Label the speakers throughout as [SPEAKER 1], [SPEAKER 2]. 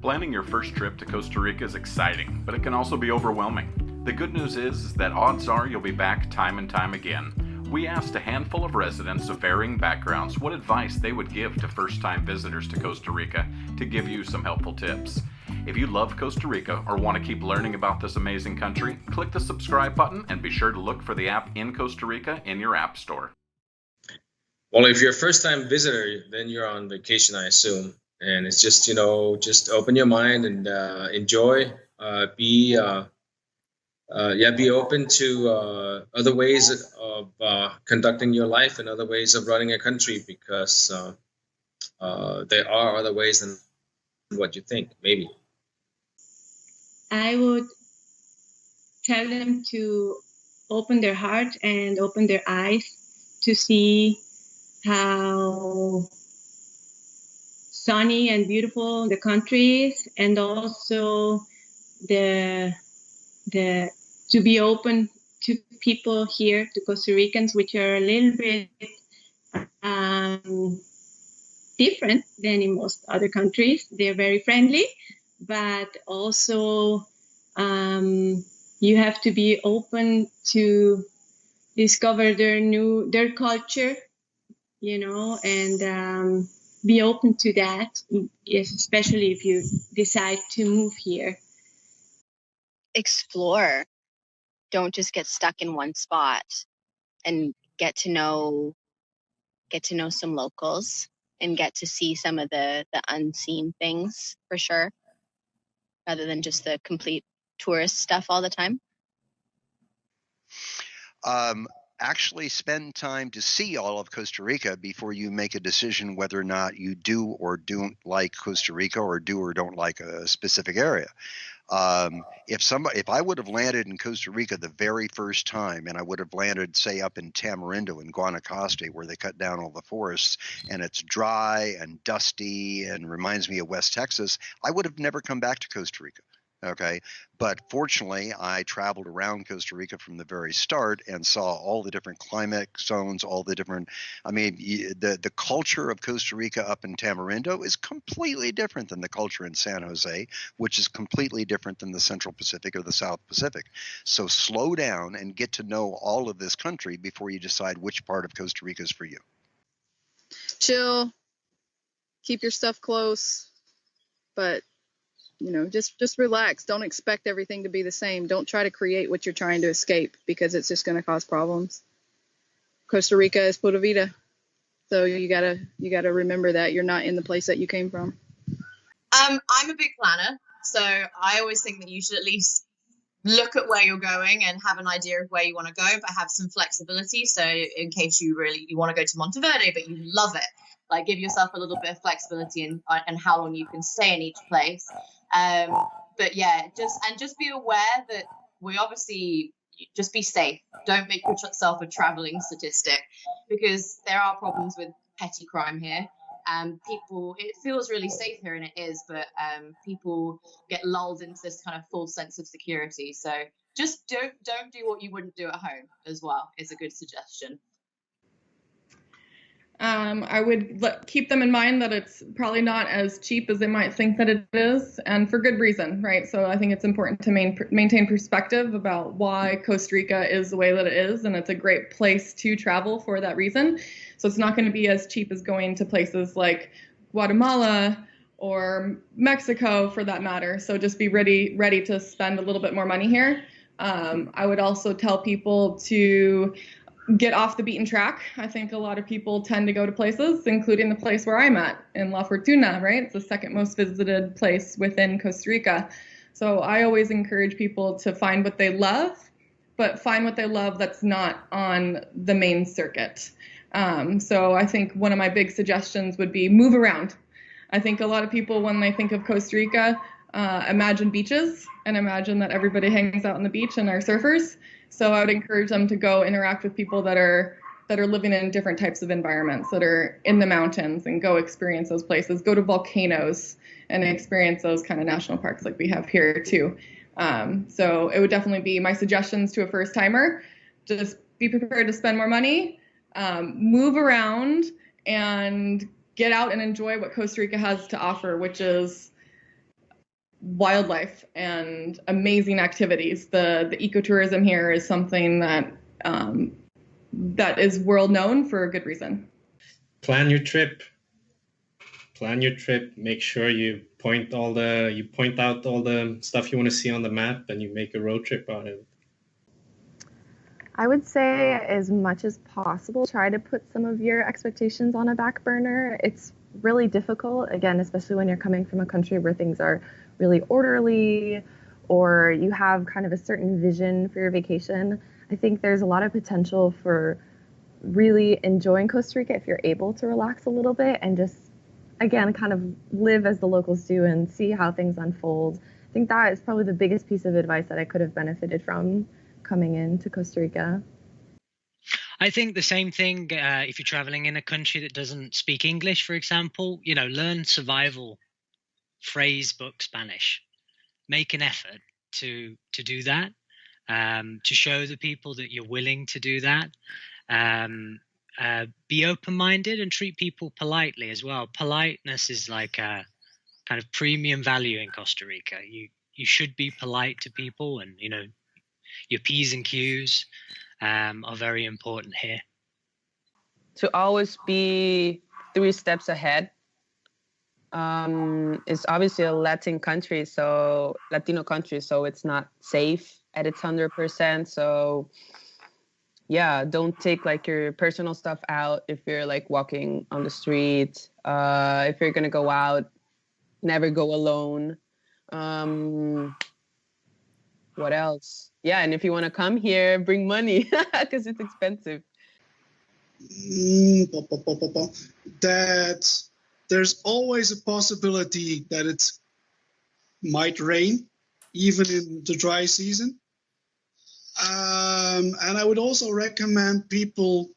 [SPEAKER 1] Planning your first trip to Costa Rica is exciting, but it can also be overwhelming. The good news is that odds are you'll be back time and time again. We asked a handful of residents of varying backgrounds what advice they would give to first-time visitors to Costa Rica to give you some helpful tips. If you love Costa Rica or want to keep learning about this amazing country, click the subscribe button and be sure to look for the app In Costa Rica in your app store.
[SPEAKER 2] Well, if you're a first-time visitor, then you're on vacation, I assume. And it's just, just open your mind and enjoy. Be open to other ways of conducting your life and other ways of running a country, because there are other ways than what you think, maybe.
[SPEAKER 3] I would tell them to open their heart and open their eyes to see how sunny and beautiful the country is, and also to be open to people here, to Costa Ricans, which are a little bit different than in most other countries. They're very friendly, but also you have to be open to discover their culture, and be open to that, especially if you decide to move here.
[SPEAKER 4] Explore. Don't just get stuck in one spot, and get to know some locals and get to see some of the unseen things, for sure, rather than just the complete tourist stuff all the time.
[SPEAKER 5] Actually spend time to see all of Costa Rica before you make a decision whether or not you do or don't like Costa Rica, or do or don't like a specific area. If I would have landed in Costa Rica the very first time, and I would have landed, say, up in Tamarindo in Guanacaste, where they cut down all the forests, and it's dry and dusty and reminds me of West Texas, I would have never come back to Costa Rica. Okay. But fortunately, I traveled around Costa Rica from the very start and saw all the different climate zones, the culture of Costa Rica up in Tamarindo is completely different than the culture in San Jose, which is completely different than the Central Pacific or the South Pacific. So slow down and get to know all of this country before you decide which part of Costa Rica is for you.
[SPEAKER 6] Chill, keep your stuff close, but just relax. Don't expect everything to be the same. Don't try to create what you're trying to escape, because it's just going to cause problems. Costa Rica is pura vida. So you gotta remember that you're not in the place that you came from.
[SPEAKER 7] I'm a big planner, so I always think that you should at least look at where you're going and have an idea of where you want to go, but have some flexibility. So in case you want to go to Monteverde, but you love it, like, give yourself a little bit of flexibility and how long you can stay in each place. But yeah, just be aware that we obviously just be safe. Don't make yourself a traveling statistic, because there are problems with petty crime here. It feels really safe here, and it is, but people get lulled into this kind of false sense of security. So just don't do what you wouldn't do at home as well, is a good suggestion.
[SPEAKER 8] I would keep them in mind that it's probably not as cheap as they might think that it is, and for good reason, right? So I think it's important to maintain perspective about why Costa Rica is the way that it is, and it's a great place to travel for that reason. So it's not going to be as cheap as going to places like Guatemala or Mexico, for that matter. So just be ready to spend a little bit more money here. I would also tell people to get off the beaten track. I think a lot of people tend to go to places, including the place where I'm at in La Fortuna, right? It's the second most visited place within Costa Rica. So I always encourage people to find what they love, but find what they love that's not on the main circuit. So I think one of my big suggestions would be move around. I think a lot of people, when they think of Costa Rica, imagine beaches and imagine that everybody hangs out on the beach and are surfers. So I would encourage them to go interact with people that are living in different types of environments, that are in the mountains, and go experience those places. Go to volcanoes and experience those kind of national parks like we have here too. So it would definitely be my suggestions to a first timer. Just be prepared to spend more money, move around, and get out and enjoy what Costa Rica has to offer, which is wildlife and amazing activities. The ecotourism here is something that that is world known for a good reason.
[SPEAKER 9] Plan your trip. Make sure you point out all the stuff you want to see on the map, and you make a road trip out of it.
[SPEAKER 10] I would say, as much as possible, try to put some of your expectations on a back burner. It's really difficult, again, especially when you're coming from a country where things are really orderly, or you have kind of a certain vision for your vacation. I think there's a lot of potential for really enjoying Costa Rica if you're able to relax a little bit and just, again, kind of live as the locals do and see how things unfold. I think that is probably the biggest piece of advice that I could have benefited from coming into Costa Rica.
[SPEAKER 11] I think the same thing if you're traveling in a country that doesn't speak English, for example, learn survival phrase book Spanish. Make an effort to do that, to show the people that you're willing to do that. Be open-minded and treat people politely as well. Politeness is like a kind of premium value in Costa Rica. You should be polite to people, and your P's and Q's are very important here.
[SPEAKER 12] To always be 3 steps ahead. It's obviously a Latino country, so it's not safe at its 100%. So yeah, don't take like your personal stuff out if you're like walking on the street. If you're gonna go out, never go alone. What else? Yeah, and if you want to come here, bring money because it's expensive.
[SPEAKER 13] That there's always a possibility that it might rain, even in the dry season. And I would also recommend people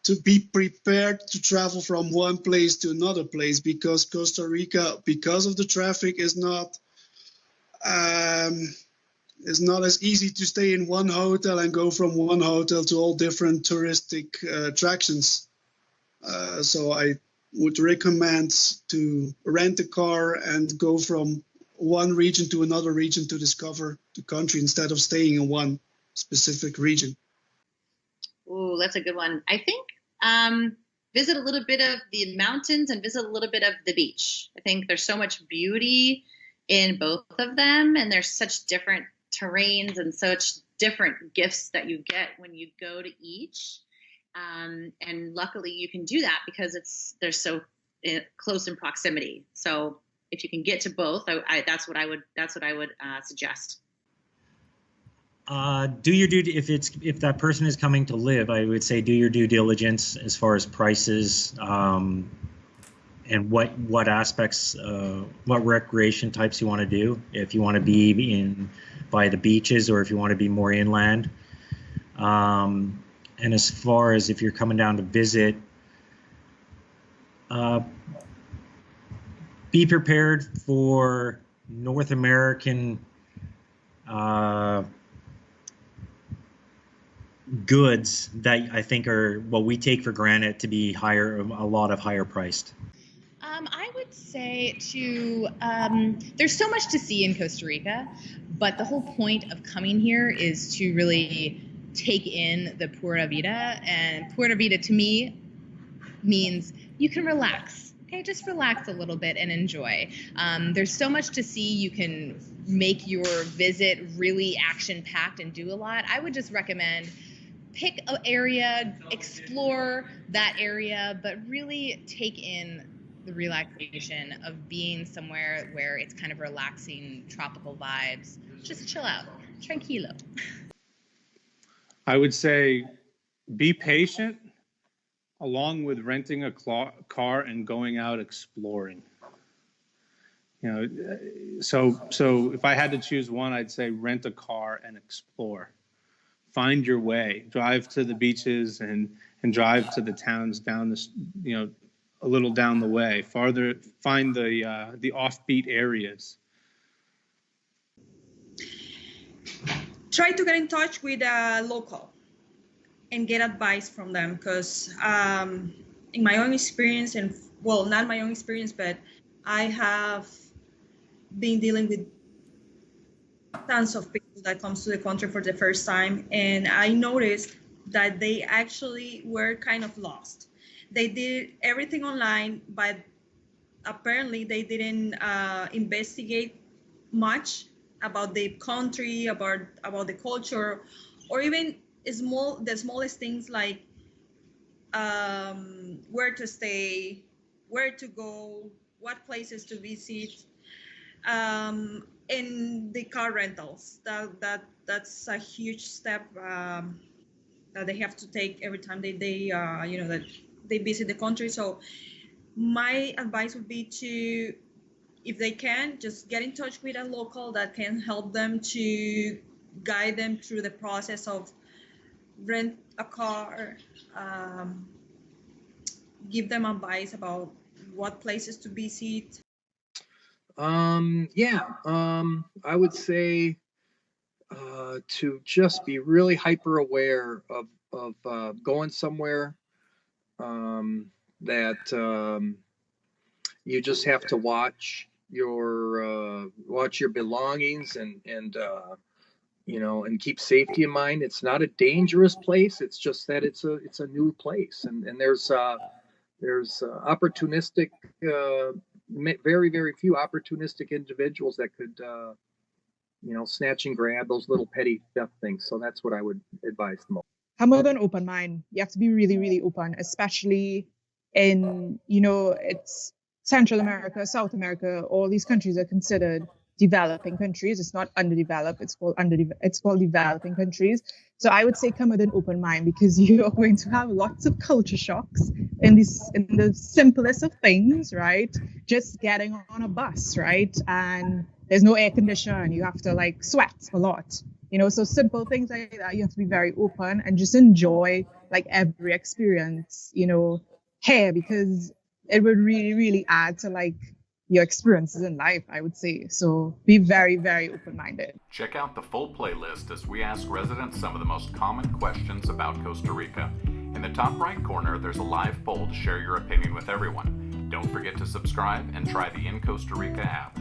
[SPEAKER 13] to be prepared to travel from one place to another place, because Costa Rica, because of the traffic, is not as easy to stay in one hotel and go from one hotel to all different touristic attractions. So I would recommend to rent a car and go from one region to another region to discover the country instead of staying in one specific region.
[SPEAKER 14] Ooh, that's a good one. I think visit a little bit of the mountains and visit a little bit of the beach. I think there's so much beauty in both of them, and there's such different terrains and such different gifts that you get when you go to each. And luckily you can do that because they're so close in proximity. So if you can get to both, that's what I would suggest.
[SPEAKER 15] Do your if that person is coming to live, I would say do your due diligence as far as prices, and what aspects, what recreation types you want to do. If you want to be by the beaches, or if you want to be more inland. And as far as if you're coming down to visit, be prepared for North American goods that I think are what we take for granted to be a lot higher priced.
[SPEAKER 16] I would say there's so much to see in Costa Rica, but the whole point of coming here is to really take in the pura vida, and pura vida to me means you can relax. Okay, just relax a little bit and enjoy. There's so much to see. You can make your visit really action-packed and do a lot. I would just recommend pick an area, explore that area, but really take in the relaxation of being somewhere where it's kind of relaxing, tropical vibes. Just chill out. Tranquilo.
[SPEAKER 17] I would say be patient, along with renting a car and going out exploring. So if I had to choose one, I'd say rent a car and explore. Find your way. Drive to the beaches and drive to the towns down this, a little down the way. Farther, find the offbeat areas.
[SPEAKER 18] Try to get in touch with a local and get advice from them, because in my own experience, not my own experience, but I have been dealing with tons of people that comes to the country for the first time, and I noticed that they actually were kind of lost. They did everything online, but apparently they didn't investigate much about the country, about the culture, or even the smallest things like where to stay, where to go, what places to visit, and the car rentals. That's a huge step that they have to take every time that they visit the country. So my advice would be to, if they can, just get in touch with a local that can help them to guide them through the process of rent a car, give them advice about what places to visit.
[SPEAKER 19] I would say to just be really hyper aware of going somewhere that you just have to watch your belongings and keep safety in mind. It's not a dangerous place. It's just that it's a new place, and there's opportunistic, very, very few opportunistic individuals that could snatch and grab those little petty theft things. So that's what I would advise the most.
[SPEAKER 20] Come with an open mind. You have to be really, really open, especially in, it's Central America, South America. All these countries are considered developing countries. It's not underdeveloped. It's called developing countries. So I would say come with an open mind, because you are going to have lots of culture shocks in the simplest of things, right? Just getting on a bus, right? And there's no air conditioner, and you have to sweat a lot. So simple things like that, you have to be very open and just enjoy every experience, here, because it would really, really add to your experiences in life, I would say. So be very, very open-minded.
[SPEAKER 1] Check out the full playlist as we ask residents some of the most common questions about Costa Rica. In the top right corner, there's a live poll to share your opinion with everyone. Don't forget to subscribe and try the In Costa Rica app.